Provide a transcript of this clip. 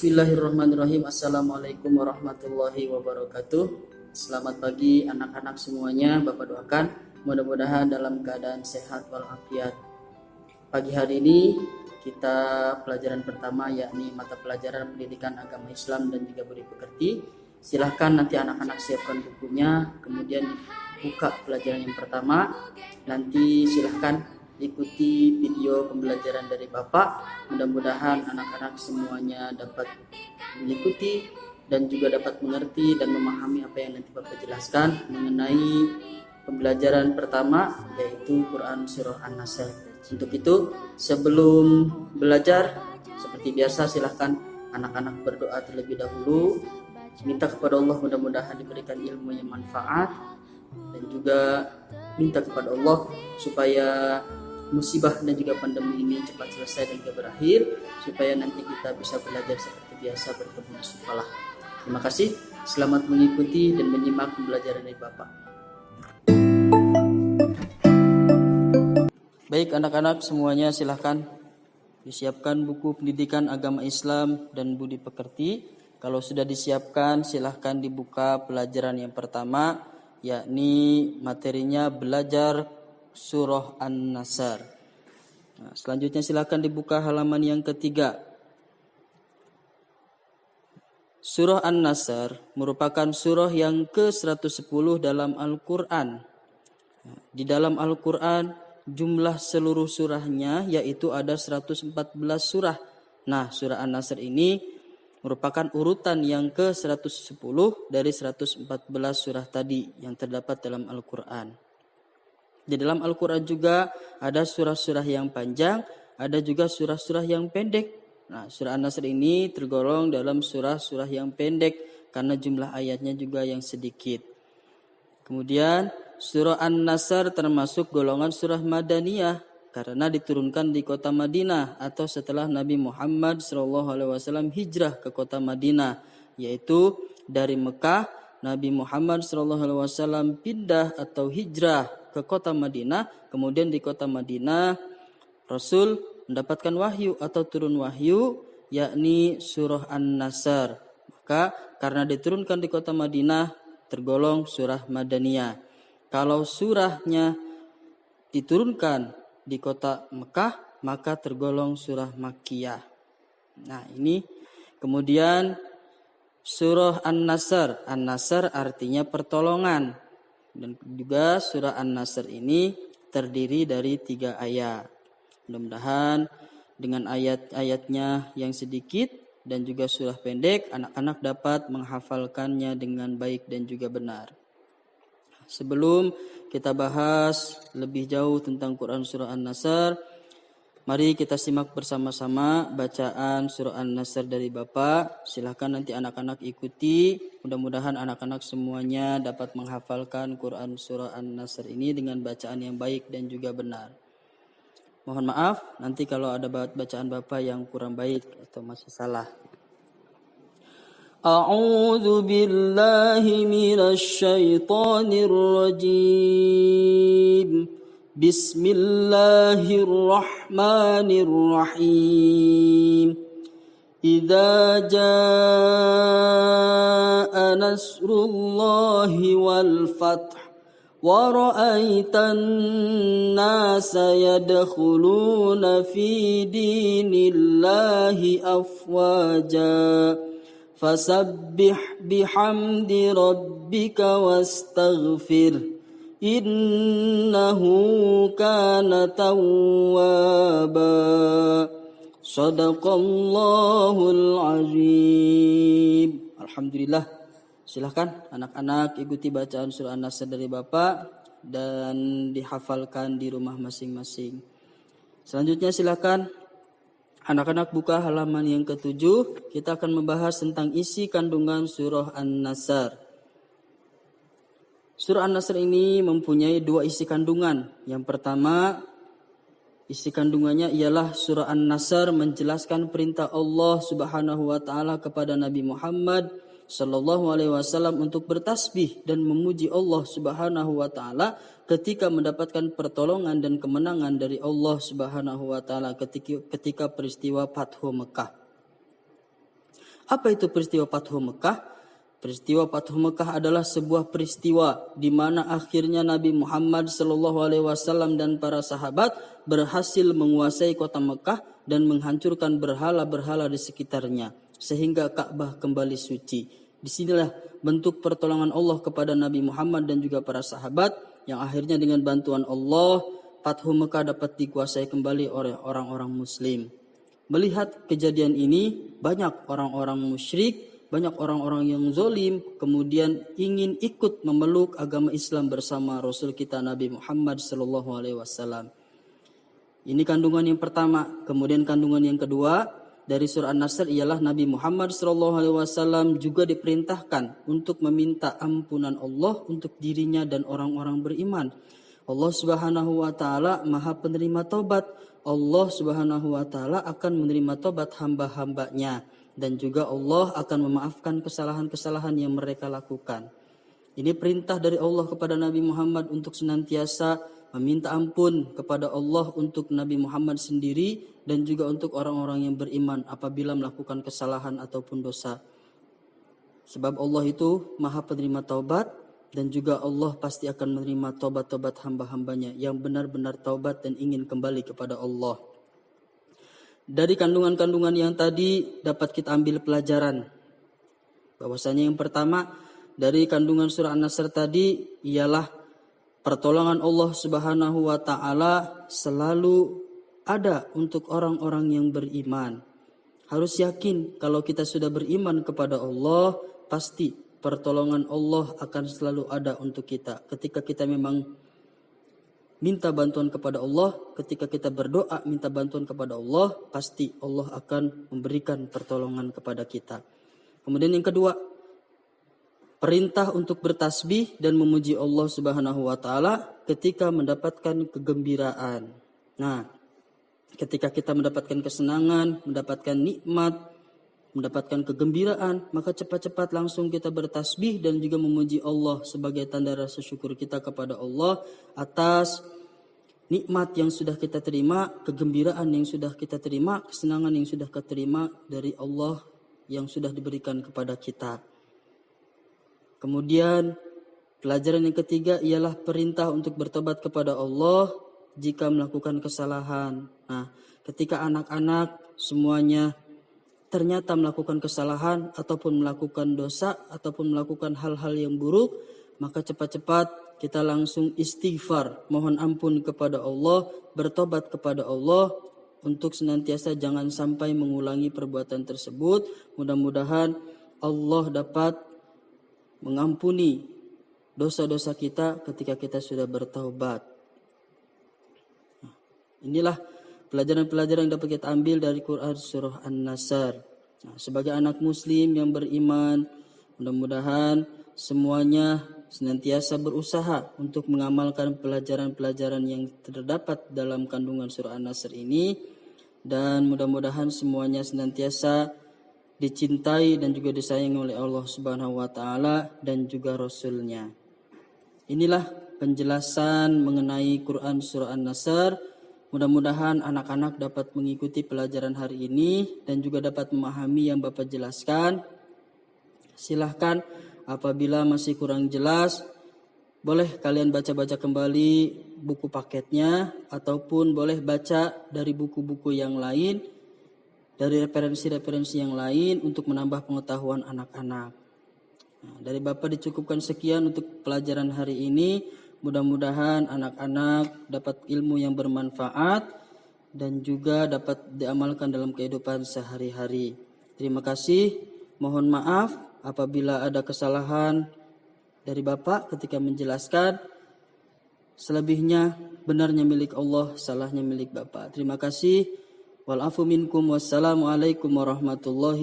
Bismillahirrahmanirrahim. Assalamualaikum warahmatullahi wabarakatuh. Selamat pagi anak-anak semuanya. Bapak doakan mudah-mudahan dalam keadaan sehat walafiat. Pagi hari ini kita pelajaran pertama yakni mata pelajaran pendidikan agama Islam dan juga budi pekerti. Silahkan nanti anak-anak siapkan bukunya, kemudian buka pelajaran yang pertama. Nanti silahkan ikuti video pembelajaran dari Bapak. Mudah-mudahan anak-anak semuanya dapat mengikuti dan juga dapat mengerti dan memahami apa yang nanti Bapak jelaskan mengenai pembelajaran pertama, yaitu Quran Surah An-Nasr. Untuk itu, sebelum belajar, seperti biasa silahkan anak-anak berdoa terlebih dahulu. Minta kepada Allah mudah-mudahan diberikan ilmu yang manfaat, dan juga minta kepada Allah supaya musibah dan juga pandemi ini cepat selesai dan juga berakhir, supaya nanti kita bisa belajar seperti biasa bertemu di sekolah. Terima kasih, selamat mengikuti dan menyimak pembelajaran dari Bapak. Baik anak-anak semuanya, silahkan disiapkan buku pendidikan agama Islam dan budi pekerti. Kalau sudah disiapkan, silahkan dibuka pelajaran yang pertama, yakni materinya belajar Surah An-Nasr. Nah, selanjutnya silakan dibuka halaman yang ketiga. Surah An-Nasr merupakan surah yang ke-110 dalam Al-Quran. Nah, di dalam Al-Quran jumlah seluruh surahnya yaitu ada 114 surah. Nah, surah An-Nasr ini merupakan urutan yang ke-110 dari 114 surah tadi yang terdapat dalam Al-Quran. Di dalam Al-Quran juga ada surah-surah yang panjang, ada juga surah-surah yang pendek. Nah, surah An-Nasr ini tergolong dalam surah-surah yang pendek karena jumlah ayatnya juga yang sedikit. Kemudian surah An-Nasr termasuk golongan surah Madaniyah karena diturunkan di kota Madinah atau setelah Nabi Muhammad SAW hijrah ke kota Madinah, yaitu dari Mekah Nabi Muhammad SAW pindah atau hijrah ke kota Madinah. Kemudian di kota Madinah Rasul mendapatkan wahyu atau turun wahyu, yakni surah An-Nasr. Maka karena diturunkan di kota Madinah tergolong surah Madaniyah. Kalau surahnya diturunkan di kota Mekah maka tergolong surah Makkiyah. Nah, ini kemudian surah An-Nasr. An-Nasr artinya pertolongan. Dan juga surah An-Nasr ini terdiri dari 3 ayat. Mudah-mudahan dengan ayat-ayatnya yang sedikit dan juga surah pendek, anak-anak dapat menghafalkannya dengan baik dan juga benar. Sebelum kita bahas lebih jauh tentang Quran surah An-Nasr, mari kita simak bersama-sama bacaan surah An-Nasr dari Bapak. Silahkan nanti anak-anak ikuti. Mudah-mudahan anak-anak semuanya dapat menghafalkan Quran surah An-Nasr ini dengan bacaan yang baik dan juga benar. Mohon maaf nanti kalau ada bacaan Bapak yang kurang baik atau masih salah. A'udzu billahi minasy syaithanir rajim. Bismillahirrahmanirrahim. Idza jaa nasrullahi wal fath wa ra'aitan nasa yadkhuluna fi dinillahi afwaja fasabbih bihamdi rabbika wastaghfir innahu kana tawwaba. Shadaqallahul azim. Alhamdulillah. Silahkan anak-anak ikuti bacaan surah An-Nasr dari Bapak dan dihafalkan di rumah masing-masing. Selanjutnya silahkan anak-anak buka halaman yang ke-7. Kita akan membahas tentang isi kandungan surah An-Nasr. Surah An-Nasr ini mempunyai 2 isi kandungan. Yang pertama, isi kandungannya ialah surah An-Nasr menjelaskan perintah Allah Subhanahu wa taala kepada Nabi Muhammad sallallahu alaihi wasallam untuk bertasbih dan memuji Allah Subhanahu wa taala ketika mendapatkan pertolongan dan kemenangan dari Allah Subhanahu wa taala ketika peristiwa Fathu Mekah. Apa itu peristiwa Fathu Mekah? Peristiwa Fathu Mekah adalah sebuah peristiwa di mana akhirnya Nabi Muhammad SAW dan para sahabat berhasil menguasai kota Mekah dan menghancurkan berhala-berhala di sekitarnya sehingga Ka'bah kembali suci. Disinilah bentuk pertolongan Allah kepada Nabi Muhammad dan juga para sahabat yang akhirnya dengan bantuan Allah Fathu Mekah dapat dikuasai kembali oleh orang-orang Muslim. Melihat kejadian ini, banyak orang-orang musyrik, banyak orang-orang yang zalim kemudian ingin ikut memeluk agama Islam bersama Rasul kita Nabi Muhammad SAW. Ini kandungan yang pertama. Kemudian kandungan yang kedua dari surah An-Nasr ialah Nabi Muhammad SAW juga diperintahkan untuk meminta ampunan Allah untuk dirinya dan orang-orang beriman. Allah Subhanahu wa taala Maha penerima taubat. Allah Subhanahu wa taala akan menerima taubat hamba-hambanya dan juga Allah akan memaafkan kesalahan-kesalahan yang mereka lakukan. Ini perintah dari Allah kepada Nabi Muhammad untuk senantiasa meminta ampun kepada Allah untuk Nabi Muhammad sendiri dan juga untuk orang-orang yang beriman apabila melakukan kesalahan ataupun dosa. Sebab Allah itu Maha penerima taubat dan juga Allah pasti akan menerima taubat-taubat hamba-hambanya yang benar-benar taubat dan ingin kembali kepada Allah. Dari kandungan-kandungan yang tadi dapat kita ambil pelajaran bahwasanya yang pertama dari kandungan surah An-Nasr tadi ialah pertolongan Allah Subhanahu wa taala selalu ada untuk orang-orang yang beriman. Harus yakin kalau kita sudah beriman kepada Allah, pasti pertolongan Allah akan selalu ada untuk kita. Ketika kita memang minta bantuan kepada Allah, ketika kita berdoa minta bantuan kepada Allah, pasti Allah akan memberikan pertolongan kepada kita. Kemudian yang kedua, perintah untuk bertasbih dan memuji Allah Subhanahu wa taala ketika mendapatkan kegembiraan. Nah, ketika kita mendapatkan kesenangan, mendapatkan nikmat, mendapatkan kegembiraan, maka cepat-cepat langsung kita bertasbih dan juga memuji Allah sebagai tanda rasa syukur kita kepada Allah atas nikmat yang sudah kita terima, kegembiraan yang sudah kita terima, kesenangan yang sudah kita terima dari Allah yang sudah diberikan kepada kita. Kemudian pelajaran yang ketiga ialah perintah untuk bertobat kepada Allah jika melakukan kesalahan. Nah, ketika anak-anak semuanya ternyata melakukan kesalahan ataupun melakukan dosa ataupun melakukan hal-hal yang buruk, maka cepat-cepat kita langsung istighfar, mohon ampun kepada Allah, bertobat kepada Allah untuk senantiasa jangan sampai mengulangi perbuatan tersebut. Mudah-mudahan Allah dapat mengampuni dosa-dosa kita ketika kita sudah bertaubat. Inilah pelajaran-pelajaran yang dapat kita ambil dari Quran surah An-Nasr. Nah, sebagai anak muslim yang beriman, mudah-mudahan semuanya senantiasa berusaha untuk mengamalkan pelajaran-pelajaran yang terdapat dalam kandungan surah An-Nasr ini. Dan mudah-mudahan semuanya senantiasa dicintai dan juga disayangi oleh Allah Subhanahu wa taala dan juga Rasul-Nya. Inilah penjelasan mengenai Quran surah An-Nasr. Mudah-mudahan anak-anak dapat mengikuti pelajaran hari ini dan juga dapat memahami yang Bapak jelaskan. Silahkan apabila masih kurang jelas, boleh kalian baca-baca kembali buku paketnya ataupun boleh baca dari buku-buku yang lain, dari referensi-referensi yang lain untuk menambah pengetahuan anak-anak. Nah, dari Bapak dicukupkan sekian untuk pelajaran hari ini. Mudah-mudahan anak-anak dapat ilmu yang bermanfaat dan juga dapat diamalkan dalam kehidupan sehari-hari. Terima kasih. Mohon maaf apabila ada kesalahan dari Bapak ketika menjelaskan. Selebihnya benarnya milik Allah, salahnya milik Bapak. Terima kasih. Wal afu minkum. Wassalamualaikum warahmatullahi